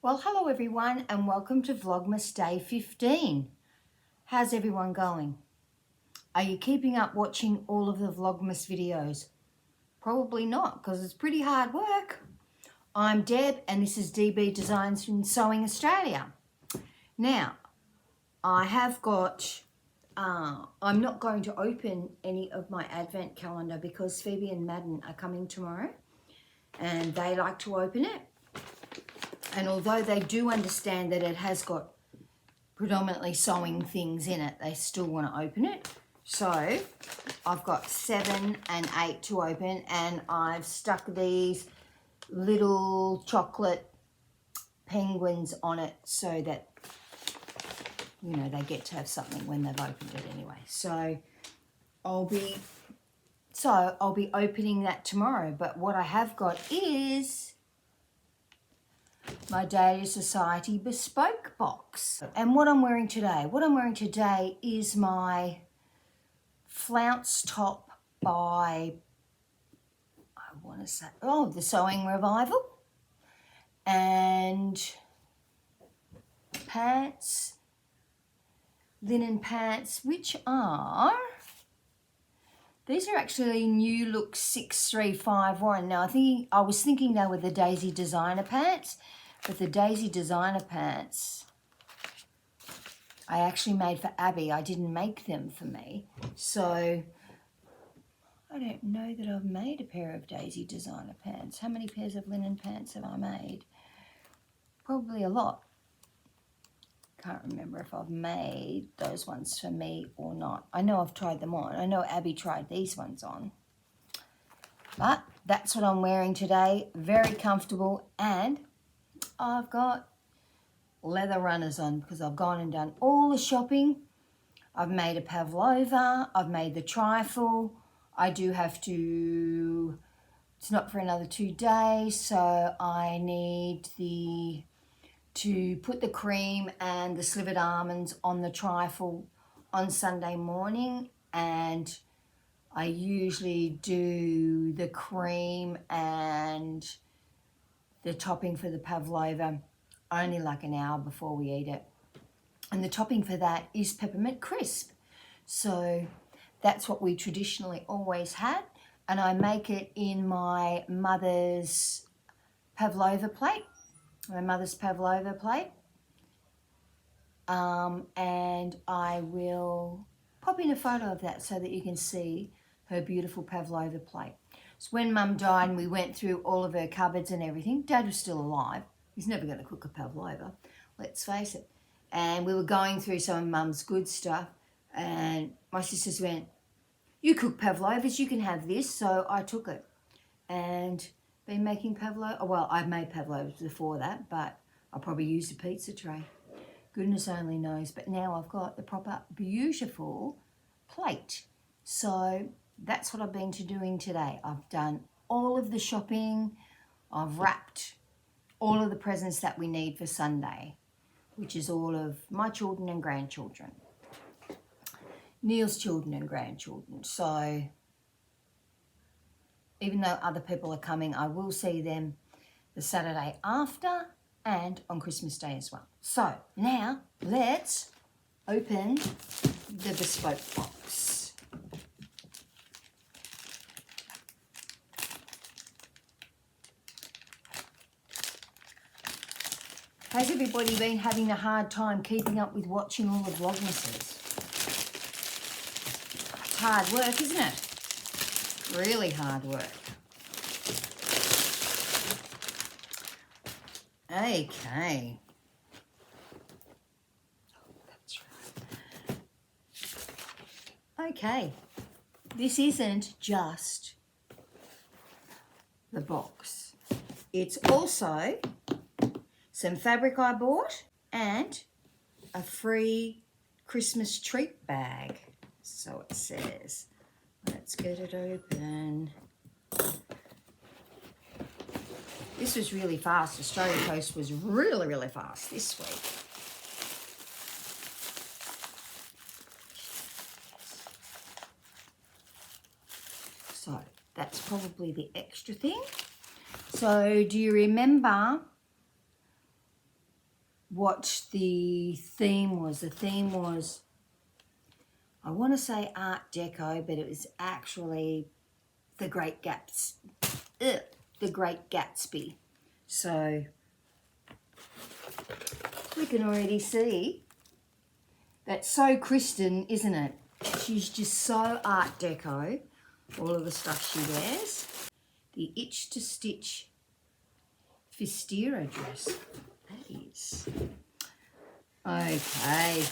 Well, hello everyone and welcome to Vlogmas Day 15. How's everyone going? Are you keeping up watching all of the Vlogmas videos? Probably not, because it's pretty hard work. I'm Deb and this is DB Designs from Sewing Australia. Now, I have got, I'm not going to open any of my advent calendar because Phoebe and Madden are coming tomorrow and they like to open it. And although they do understand that it has got predominantly sewing things in it, they still want to open it. So I've got 7 and 8 to open, and I've stuck these little chocolate penguins on it so that, you know, they get to have something when they've opened it anyway. So I'll be opening that tomorrow. But what I have got is my Dahlia Sewciety Bespoke box. And what I'm wearing today is my flounce top by, the Sewing Revival, and pants, linen pants, which are, these are actually New Look 6351. Now I was thinking they were the Daisy Designer pants, but the Daisy Designer pants I actually made for Abby. I didn't make them for me. So I don't know that I've made a pair of Daisy Designer pants. How many pairs of linen pants have I made? Probably a lot. Can't remember if I've made those ones for me or not. I know I've tried them on. I know Abby tried these ones on. But that's what I'm wearing today. Very comfortable, and I've got leather runners on because I've gone and done all the shopping. I've made a pavlova. I've made the trifle. I do have to, it's not for another 2 days, so I need to put the cream and the slivered almonds on the trifle on Sunday morning, and I usually do the cream and the topping for the pavlova only like an hour before we eat it. And the topping for that is peppermint crisp. So that's what we traditionally always had. And I make it in my mother's pavlova plate. And I will pop in a photo of that so that you can see her beautiful pavlova plate. So when Mum died and we went through all of her cupboards and everything, Dad was still alive. He's never going to cook a pavlova, let's face it. And we were going through some of Mum's good stuff, and my sisters went, "You cook pavlovas, you can have this." So I took it and been making pavlova. Well, I've made pavlovas before that, but I probably used a pizza tray. Goodness only knows. But now I've got the proper beautiful plate. So that's what I've been doing today. I've done all of the shopping. I've wrapped all of the presents that we need for Sunday, which is all of my children and grandchildren, Neil's children and grandchildren. So even though other people are coming, I will see them the Saturday after and on Christmas Day as well. So now let's open the Bespoke box. Has everybody been having a hard time keeping up with watching all the Vlogmases? It's hard work, isn't it? Really hard work. Okay. That's right. Okay. This isn't just the box. It's also some fabric I bought and a free Christmas treat bag. So it says. Let's get it open. This was really fast. Australia Post was really, really fast this week. So that's probably the extra thing. So do you remember what the theme was. The theme was, I want to say Art Deco, but it was actually the Great Gatsby. So we can already see that's so Kristen, isn't it? She's just so Art Deco, all of the stuff she wears. The Itch to Stitch Fistira dress. That is. Okay.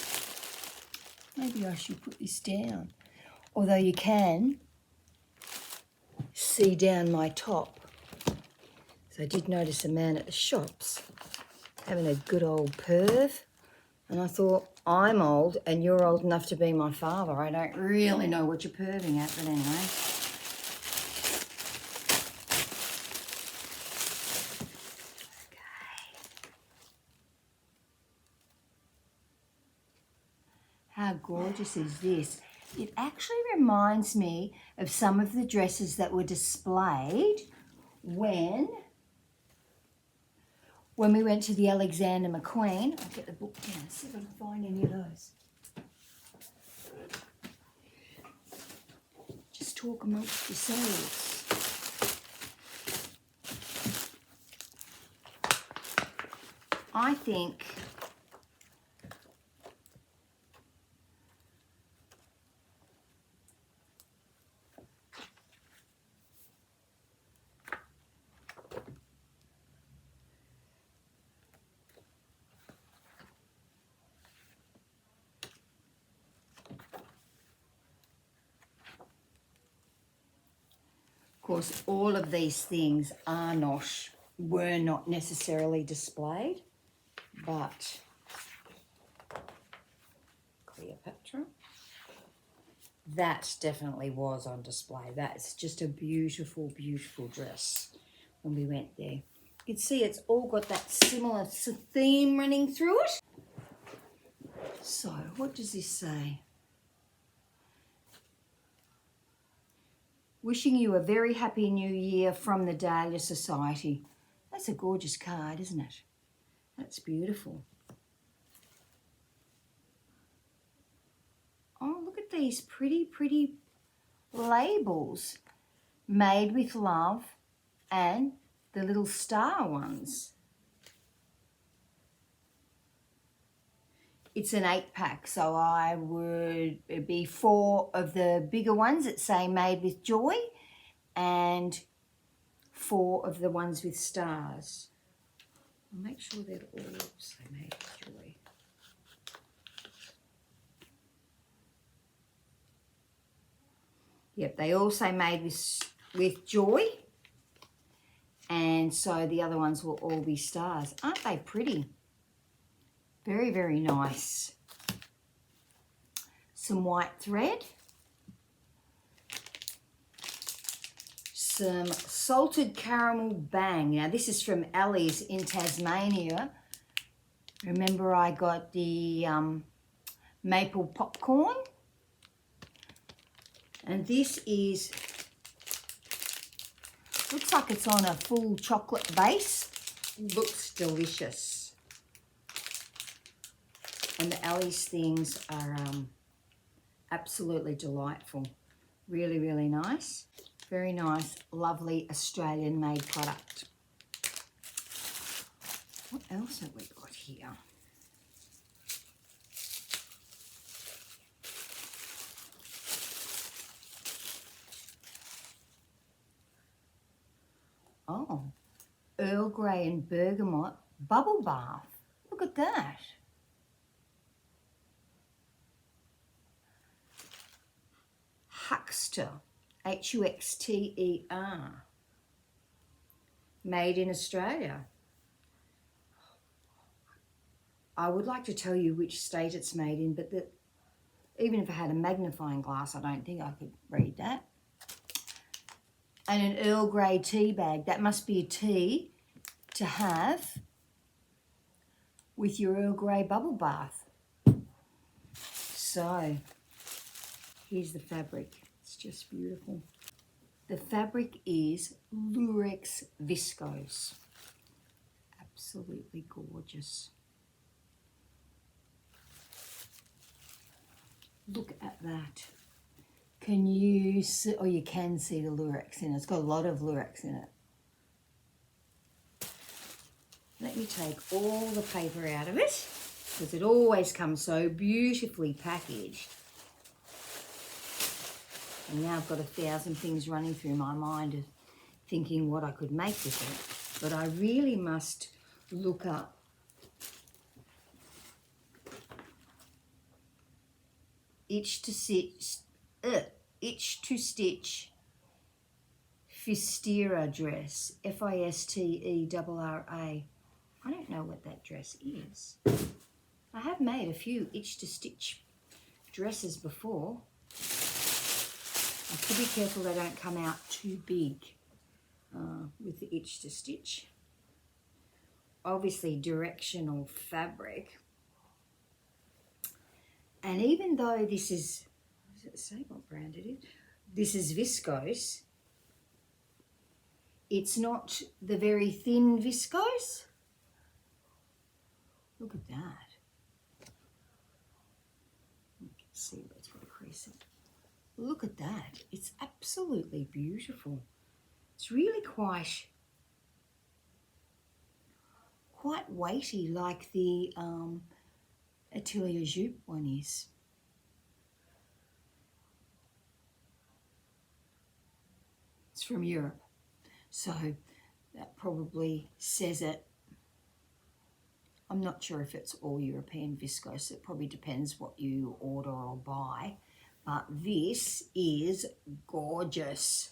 Maybe I should put this down. Although you can see down my top. So I did notice a man at the shops having a good old perv. And I thought, I'm old and you're old enough to be my father. I don't really know what you're perving at, but anyway. Okay. How gorgeous is this? It actually reminds me of some of the dresses that were displayed when we went to the Alexander McQueen. I'll get the book down, see if I can find any of those. Just talk amongst yourselves. I think of course, all of these things were not necessarily displayed, but Cleopatra, that definitely was on display. That's just a beautiful, beautiful dress when we went there. You can see it's all got that similar theme running through it. So, what does this say? Wishing you a very happy new year from the Dahlia Sewciety. That's a gorgeous card, isn't it? That's beautiful. Oh, look at these pretty, pretty labels. Made with love and the little star ones. It's an 8-pack, so it'd be 4 of the bigger ones that say made with joy and 4 of the ones with stars. I'll make sure they're all say made with joy. Yep, they all say made with joy, and so the other ones will all be stars. Aren't they pretty? Very, very nice. Some white thread. Some salted caramel bang. Now this is from Ellie's in Tasmania. Remember I got the maple popcorn. And this is, looks like it's on a full chocolate base. Looks delicious. And the Ellie's things are absolutely delightful. Really, really nice. Very nice, lovely Australian-made product. What else have we got here? Oh, Earl Grey and Bergamot bubble bath. Look at that. Huxter, Huxter, made in Australia. I would like to tell you which state it's made in, but even if I had a magnifying glass, I don't think I could read that. And an Earl Grey tea bag. That must be a tea to have with your Earl Grey bubble bath. So, here's the fabric. It's just beautiful. The fabric is Lurex Viscose. Absolutely gorgeous. Look at that. Can you see, or you can see the lurex in it. It's got a lot of lurex in it. Let me take all the paper out of it, because it always comes so beautifully packaged. And now I've got 1,000 things running through my mind of thinking what I could make with it. But I really must look up itch to stitch Fistera dress, F-I-S-T-E-R-R-A. I don't know what that dress is. I have made a few itch to stitch dresses before. I have to be careful they don't come out too big with the itch to stitch. Obviously directional fabric. And even though this is, does it say what brand it is? This is viscose. It's not the very thin viscose. Look at that. You can see that's what a crease is. Look at that. It's absolutely beautiful. It's really quite weighty, like the Atelier Jupe one is. It's from Europe, so that probably says it. I'm not sure if it's all European viscose. It probably depends what you order or buy, but this is gorgeous.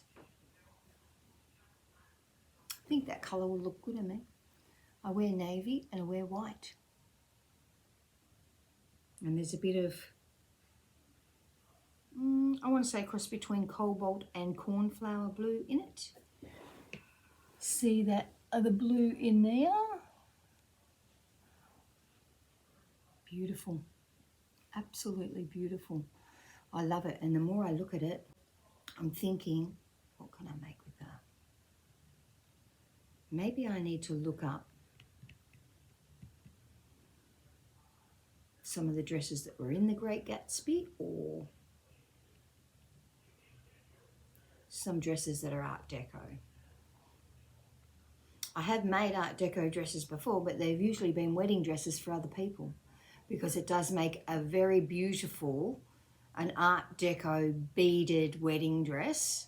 I think that colour will look good on me. I wear navy and I wear white. And there's a bit of, I want to say cross between cobalt and cornflower blue in it. See that other blue in there? Beautiful. Absolutely beautiful. I love it. And the more I look at it, I'm thinking, what can I make with that? Maybe I need to look up some of the dresses that were in the Great Gatsby, or some dresses that are Art Deco. I have made Art Deco dresses before, but they've usually been wedding dresses for other people, because it does make a very beautiful, an Art Deco beaded wedding dress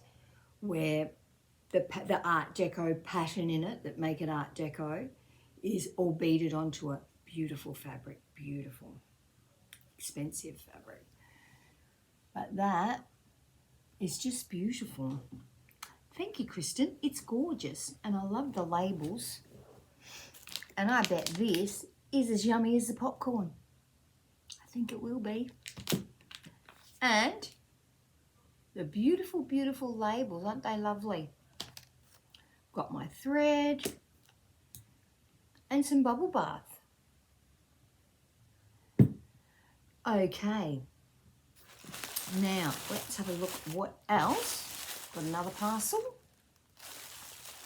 where the Art Deco pattern in it that make it Art Deco is all beaded onto it. Beautiful fabric, beautiful. Expensive fabric. But that is just beautiful. Thank you, Kristen. It's gorgeous. And I love the labels. And I bet this is as yummy as the popcorn. I think it will be. And the beautiful, beautiful labels. Aren't they lovely? Got my thread and some bubble bath. Okay, now let's have a look what else. Got another parcel.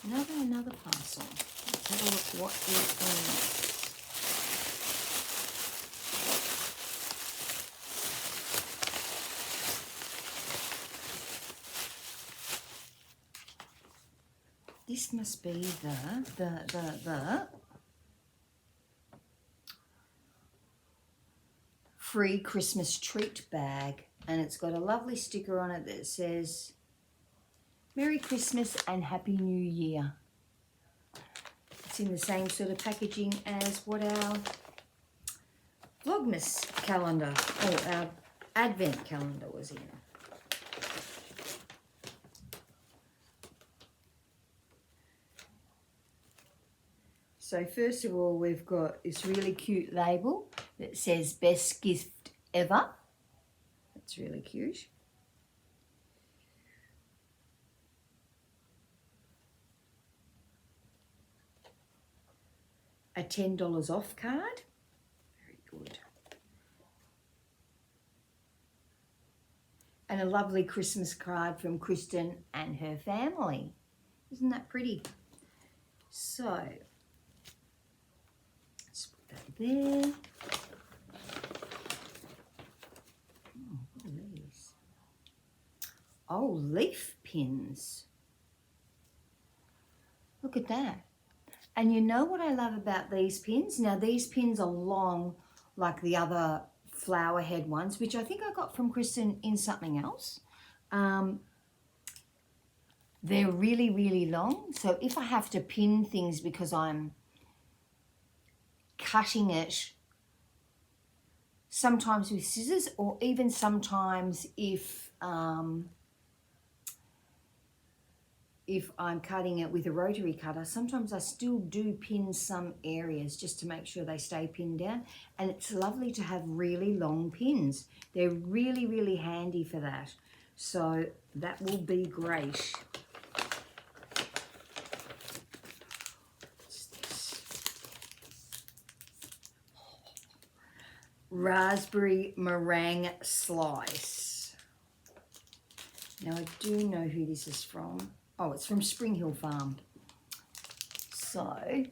Another parcel. Let's have a look what is in it. This must be the free Christmas treat bag, and it's got a lovely sticker on it that says Merry Christmas and Happy New Year. It's in the same sort of packaging as what our Vlogmas calendar, or our Advent calendar was in. So first of all, we've got this really cute label that says Best Gift Ever. That's really cute. A $10 off card. Very good. And a lovely Christmas card from Kristen and her family. Isn't that pretty? So, let's put that there. Oh, leaf pins. Look at that. And you know what I love about these pins? Now, these pins are long like the other flower head ones, which I think I got from Kristen in something else. They're really, really long. So if I have to pin things because I'm cutting it, sometimes with scissors, or even sometimes if I'm cutting it with a rotary cutter, sometimes I still do pin some areas just to make sure they stay pinned down. And it's lovely to have really long pins. They're really, really handy for that. So that will be great. What's this? Raspberry meringue slice. Now I do know who this is from. Oh, it's from Spring Hill Farm. So, a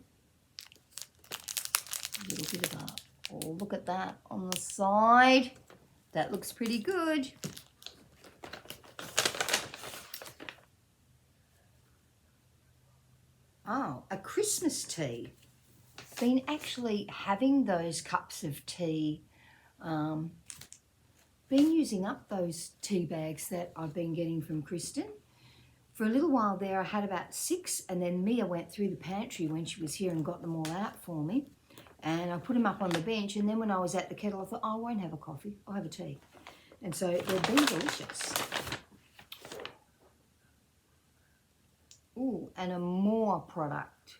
little bit of that. Oh, look at that on the side. That looks pretty good. Oh, a Christmas tea. Been actually having those cups of tea. Been using up those tea bags that I've been getting from Kristen. For a little while there, I had about 6, and then Mia went through the pantry when she was here and got them all out for me. And I put them up on the bench, and then when I was at the kettle, I thought, oh, I won't have a coffee, I'll have a tea. And so they've been delicious. Ooh, and a more product.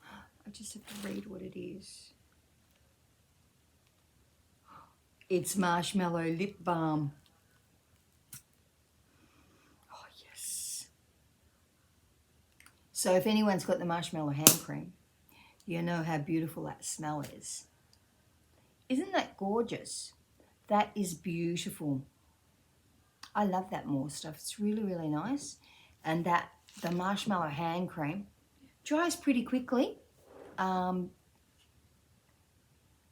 I just have to read what it is. It's marshmallow lip balm. So if anyone's got the marshmallow hand cream, you know how beautiful that smell is. Isn't that gorgeous? That is beautiful. I love that more stuff. It's really, really nice. And that the marshmallow hand cream dries pretty quickly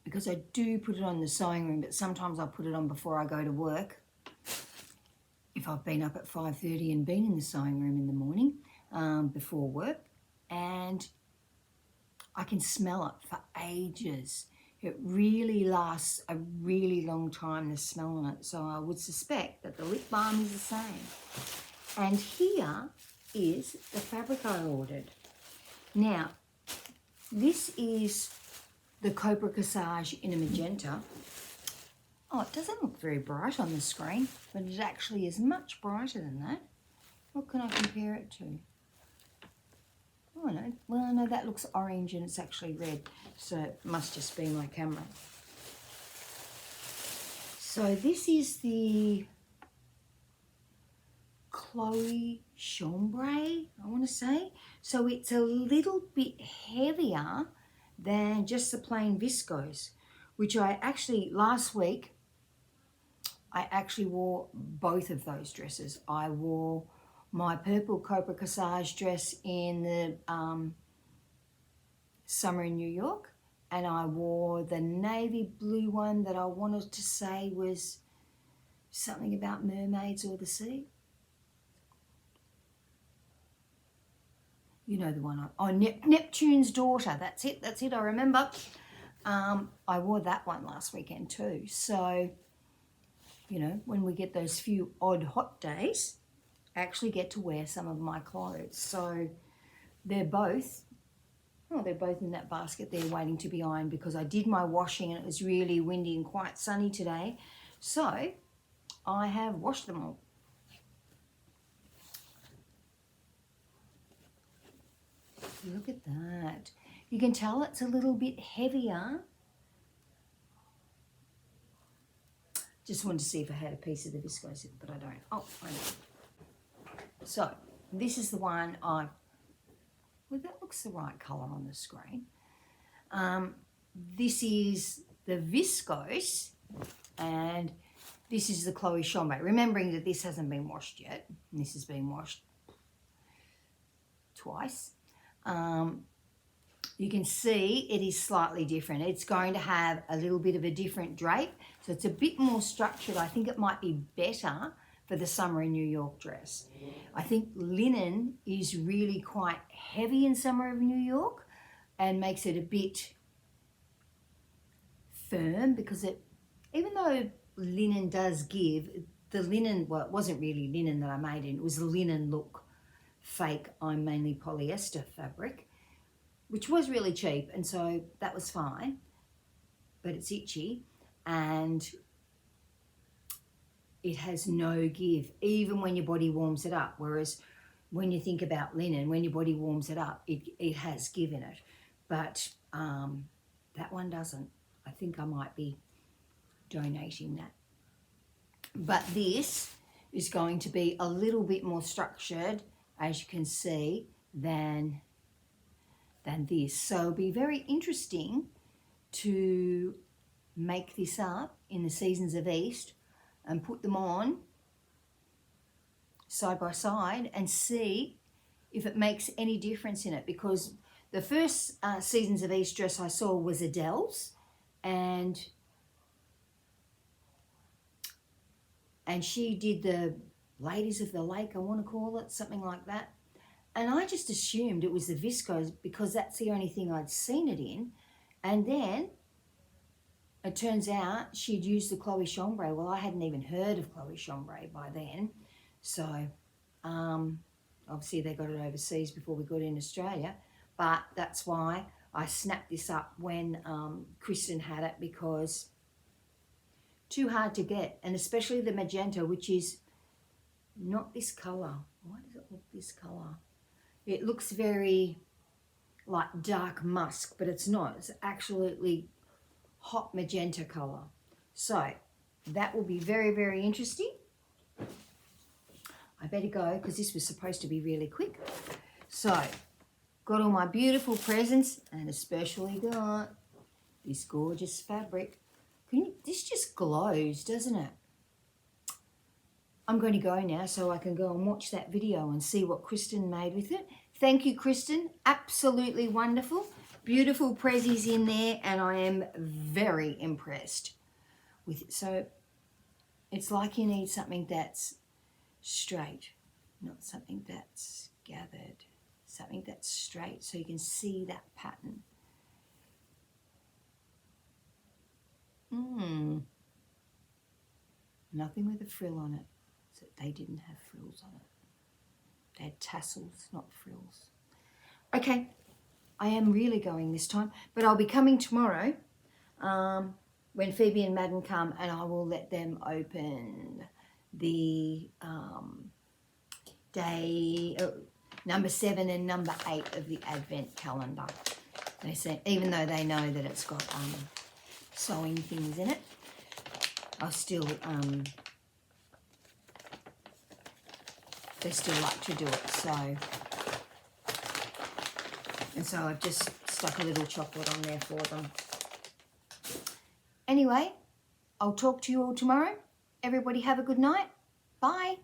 because I do put it on in the sewing room, but sometimes I'll put it on before I go to work. If I've been up at 5:30 and been in the sewing room in the morning, before work, and I can smell it for ages. It really lasts a really long time, the smell on it. So I would suspect that the lip balm is the same. And here is the fabric I ordered. Now, this is the Cobra Corsage in a magenta. Oh, it doesn't look very bright on the screen, but it actually is much brighter than that. What can I compare it to? Oh, no. Well, no, that looks orange and it's actually red. So it must just be my camera. So this is the Chloe Chambray, I want to say. So it's a little bit heavier than just the plain viscose, which I actually, last week, I actually wore both of those dresses. I wore my purple Cobra Corsage dress in the summer in New York, and I wore the navy blue one that I wanted to say was something about mermaids or the sea. You know the one, Neptune's Daughter, that's it, I remember. I wore that one last weekend too. So, you know, when we get those few odd hot days, I actually get to wear some of my clothes. So they're both in that basket there waiting to be ironed because I did my washing and it was really windy and quite sunny today. So I have washed them all. Look at that. You can tell it's a little bit heavier. Just wanted to see if I had a piece of the viscose, but I don't. Oh, I know. So this is the one well, that looks the right colour on the screen. This is the viscose, and this is the Chloe Chambray. Remembering that this hasn't been washed yet. This has been washed twice. You can see it is slightly different. It's going to have a little bit of a different drape, so it's a bit more structured. I think it might be better for the summer in New York dress. I think linen is really quite heavy in summer of New York and makes it a bit firm, because it, even though linen does give, the linen, well, it wasn't really linen that I made it was a linen look fake. I'm mainly polyester fabric, which was really cheap, and so that was fine, but it's itchy and it has no give, even when your body warms it up. Whereas when you think about linen, when your body warms it up, it has give in it. But that one doesn't. I think I might be donating that. But this is going to be a little bit more structured, as you can see, than this. So it'll be very interesting to make this up in the seasons of East and put them on side by side and see if it makes any difference in it. Because the first seasons of East dress I saw was Adele's, and she did the Ladies of the Lake, I want to call it, something like that. And I just assumed it was the viscose because that's the only thing I'd seen it in. And then it turns out she'd used the Chloe Chambray. Well, I hadn't even heard of Chloe Chambray by then. So obviously they got it overseas before we got it in Australia. But that's why I snapped this up when Kristen had it, because too hard to get. And especially the magenta, which is not this colour. Why does it look this colour? It looks very like dark musk, but it's not. It's absolutely hot magenta colour. So that will be very, very interesting. I better go because this was supposed to be really quick. So got all my beautiful presents, and especially got this gorgeous fabric. This just glows, doesn't it? I'm going to go now so I can go and watch that video and see what Kristen made with it. Thank you, Kristen. Absolutely wonderful. Beautiful prezzies in there, and I am very impressed with it. So it's like you need something that's straight, not something that's gathered, something that's straight so you can see that pattern. Nothing with a frill on it. So they didn't have frills on it. They had tassels, not frills. Okay, I am really going this time, but I'll be coming tomorrow when Phoebe and Madden come, and I will let them open the day number 7 and number 8 of the Advent calendar. They say, even though they know that it's got sewing things in it, I still they still like to do it. So I've just stuck a little chocolate on there for them. Anyway, I'll talk to you all tomorrow. Everybody have a good night. Bye.